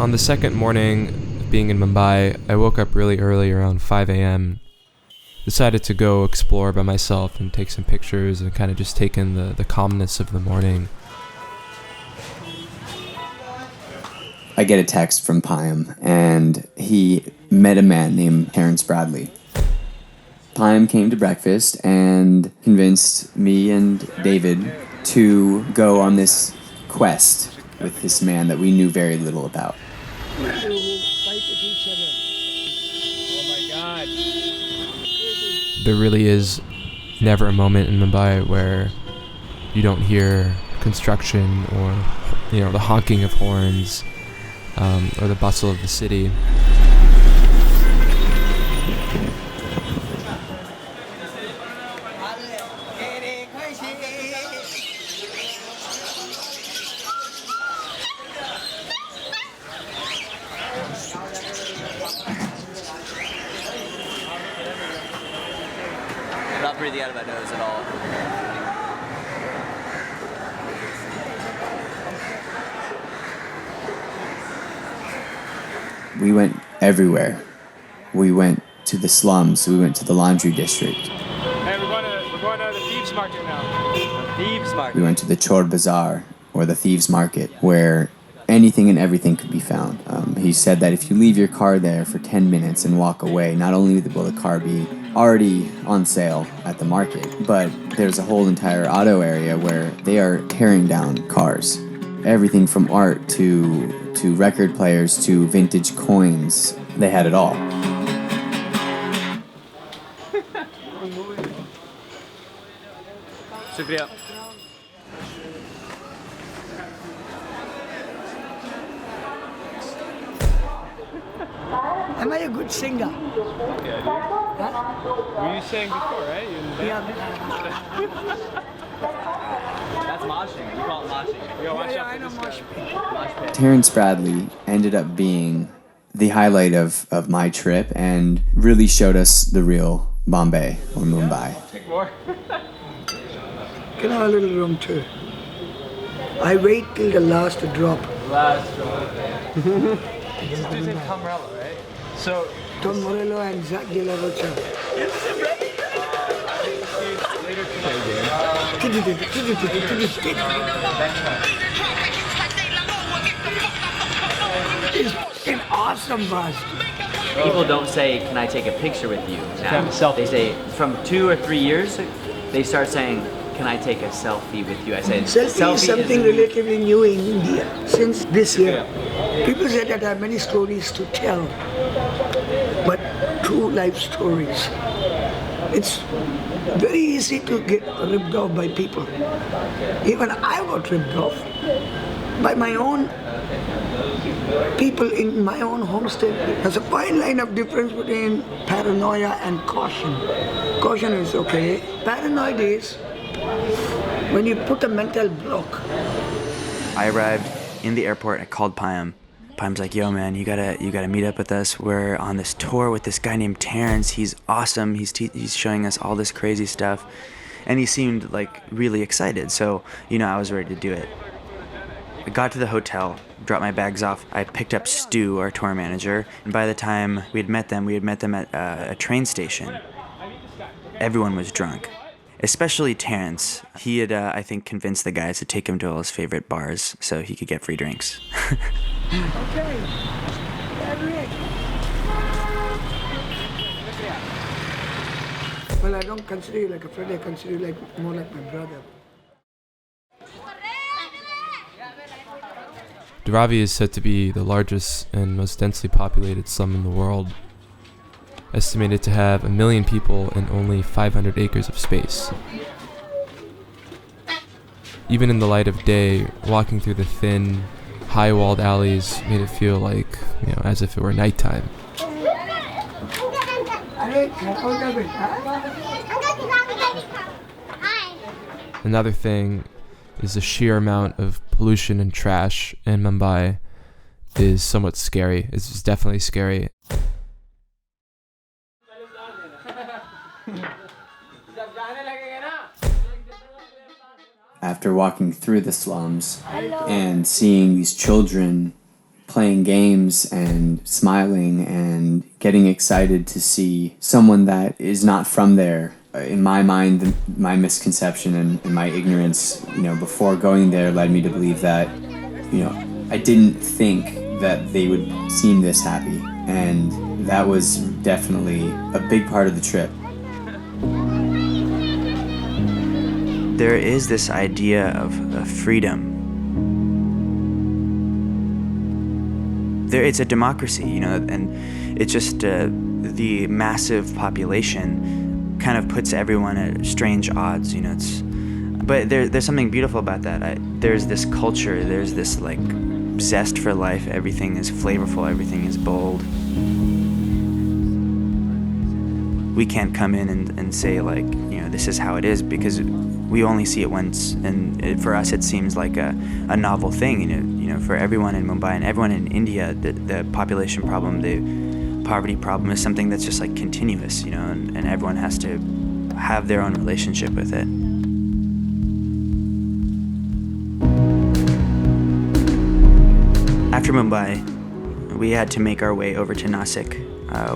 On the second morning of being in Mumbai, I woke up really early, around 5 a.m., decided to go explore by myself and take some pictures and kind of just take in the calmness of the morning. I get a text from Payam, and he met a man named Terrence Bradley. Payam came to breakfast and convinced me and David to go on this quest with this man that we knew very little about. Oh my God. There really is never a moment in Mumbai where you don't hear construction or, the honking of horns or the bustle of the city. I'm not breathing out of my nose at all. We went everywhere. We went to the slums. We went to the laundry district. Hey, we're going to the Thieves Market now. The Thieves Market. We went to the Chor Bazaar, or the Thieves Market, where anything and everything could be found. He said that if you leave your car there for 10 minutes and walk away, not only will the car be already on sale at the market, but there's a whole entire auto area where they are tearing down cars. Everything from art to record players to vintage coins, they had it all. Shukriya. Am I a good singer? Yeah, Huh? were you saying before, right? That's moshing. You call it moshing. Yo, watch Yeah, out I for know this mosh guy. pit. Mosh pit. Terrence Bradley ended up being the highlight of my trip and really showed us the real Bombay or Mumbai. Take more. Can I have a little room too? I wait till the last drop. Last one. This dude's in Camarella, right? So, Tom Morello and Zach De La Rocha. later tonight. It's fucking awesome, boss. People don't say, "Can I take a picture with you?" Now have a selfie. they say, from 2 or 3 years, they start saying, "Can I take a selfie with you?" I said, Selfie is something relatively new in India since this year. People say that I have many stories to tell, but true life stories. It's very easy to get ripped off by people. Even I got ripped off by my own people in my own homestead. There's a fine line of difference between paranoia and caution. Caution is okay. Paranoid is when you put a mental block. I arrived in the airport. I called Payam. Payam's like, "Yo, man, you gotta meet up with us. We're on this tour with this guy named Terrence. He's awesome. He's showing us all this crazy stuff," and he seemed like really excited. So I was ready to do it. I got to the hotel, dropped my bags off. I picked up Stu, our tour manager, and by the time we had met them at a train station. Everyone was drunk. Especially Terrence. He had, I think, convinced the guys to take him to all his favorite bars so he could get free drinks. Okay. Eric. Well, I don't consider you like a friend. I consider you more like my brother. Dharavi is said to be the largest and most densely populated slum in the world, estimated to have 1 million people and only 500 acres of space. Even in the light of day, walking through the thin, high-walled alleys made it feel like, as if it were nighttime. Another thing is the sheer amount of pollution and trash in Mumbai is somewhat scary. It's definitely scary. After walking through the slums and seeing these children playing games and smiling and getting excited to see someone that is not from there. In my mind, my misconception and my ignorance, before going there led me to believe that, I didn't think that they would seem this happy. And that was definitely a big part of the trip. There is this idea of freedom. It's a democracy, and it's just the massive population kind of puts everyone at strange odds, but there's something beautiful about that. There's this culture, there's this like zest for life. Everything is flavorful, everything is bold. We can't come in and say like, this is how it is, because we only see it once, and for us it seems like a novel thing. For everyone in Mumbai and everyone in India, the population problem, the poverty problem is something that's just like continuous, and everyone has to have their own relationship with it. After Mumbai, we had to make our way over to Nasik,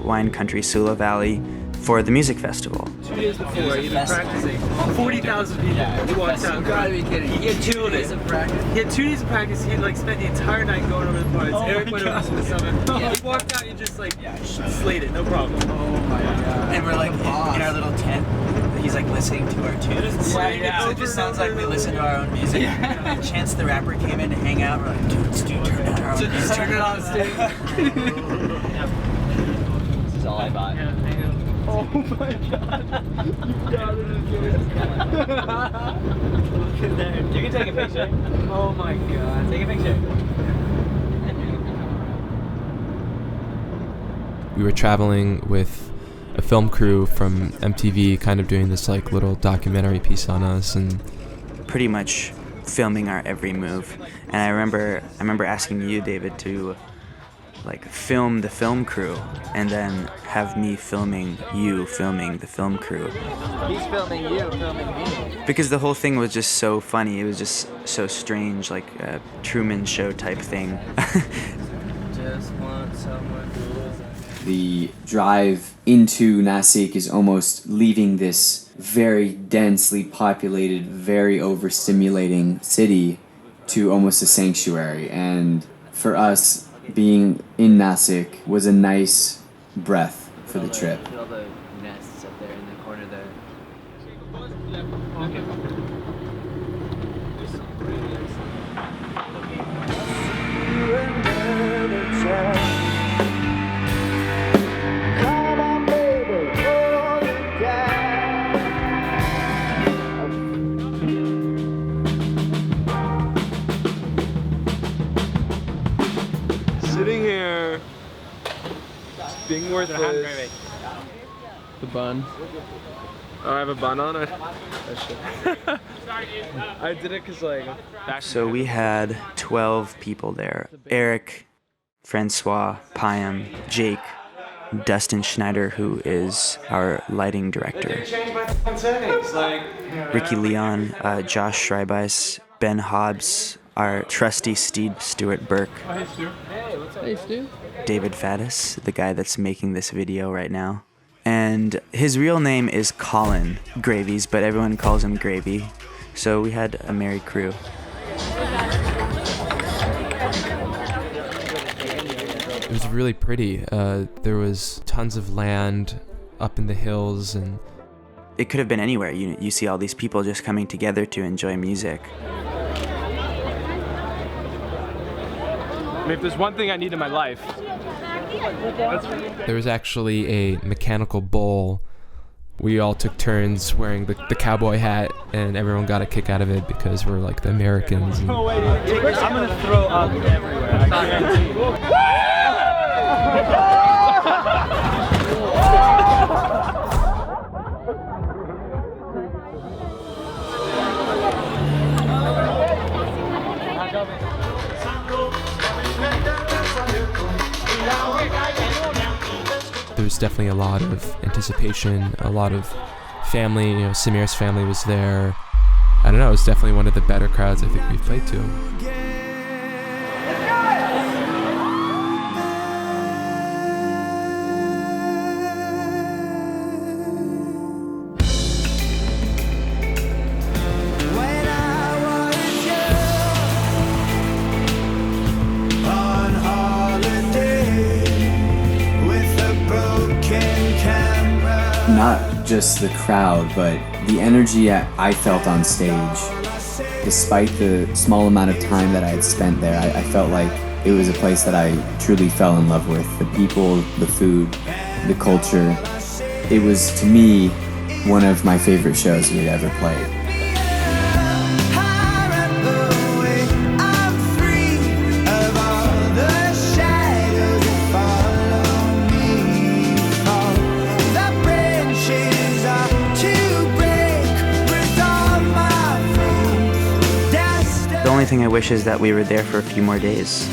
wine country, Sula Valley, for the music festival. 2 days before, he'd been practicing. 40,000 people. He walked out. You gotta be kidding. He had 2 days of practice. He had 2 days of practice. He'd like spent the entire night going over the parts. Eric went over to the summit. He walked out and just like slayed it, no problem. Oh my god. And we're like in our little tent. He's like listening to our tunes. So it just sounds like we listen to our own music. And Chance the Rapper came in to hang out. We're like, dude, turn down our own music. Just turn it on stage. This is all I bought. Oh my god. You got it. Look at there. You can take a picture. Oh my god. Take a picture. We were traveling with a film crew from MTV, kind of doing this like little documentary piece on us, and Pretty much filming our every move. And I remember asking you, David, to like film the film crew and then have me filming you filming the film crew. He's filming you, filming me. Because the whole thing was just so funny. It was just so strange, like a Truman Show type thing. Just want someone who is. The drive into Nasik is almost leaving this very densely populated, very overstimulating city to almost a sanctuary. And for us, being in Nasik was a nice breath for the trip. All the nests up there in the corner there. Sitting here, being worthless. The bun. Oh, I have a bun on it? I did it because, like... So we had 12 people there. Eric, Francois, Payam, Jake, Dustin Schneider, who is our lighting director, Ricky Leon, Josh Schreibeis, Ben Hobbs, our trusty steed Stuart Burke, Hey, Stu. David Faddis, the guy that's making this video right now. And his real name is Colin Gravies, but everyone calls him Gravy. So we had a merry crew. it was really pretty. There was tons of land up in the hills, and It could have been anywhere. You see all these people just coming together to enjoy music. I mean, if there's one thing I need in my life, there was actually a mechanical bull. We all took turns wearing the cowboy hat, and everyone got a kick out of it because we're like the Americans. And I'm gonna throw up everywhere. I guarantee. there was definitely a lot of anticipation, a lot of family. Samir's family was there. I don't know, it was definitely one of the better crowds I think we've played to. not just the crowd, but the energy I felt on stage. Despite the small amount of time that I had spent there, I felt like it was a place that I truly fell in love with. The people, the food, the culture. It was, to me, one of my favorite shows we had ever played. The only thing I wish is that we were there for a few more days.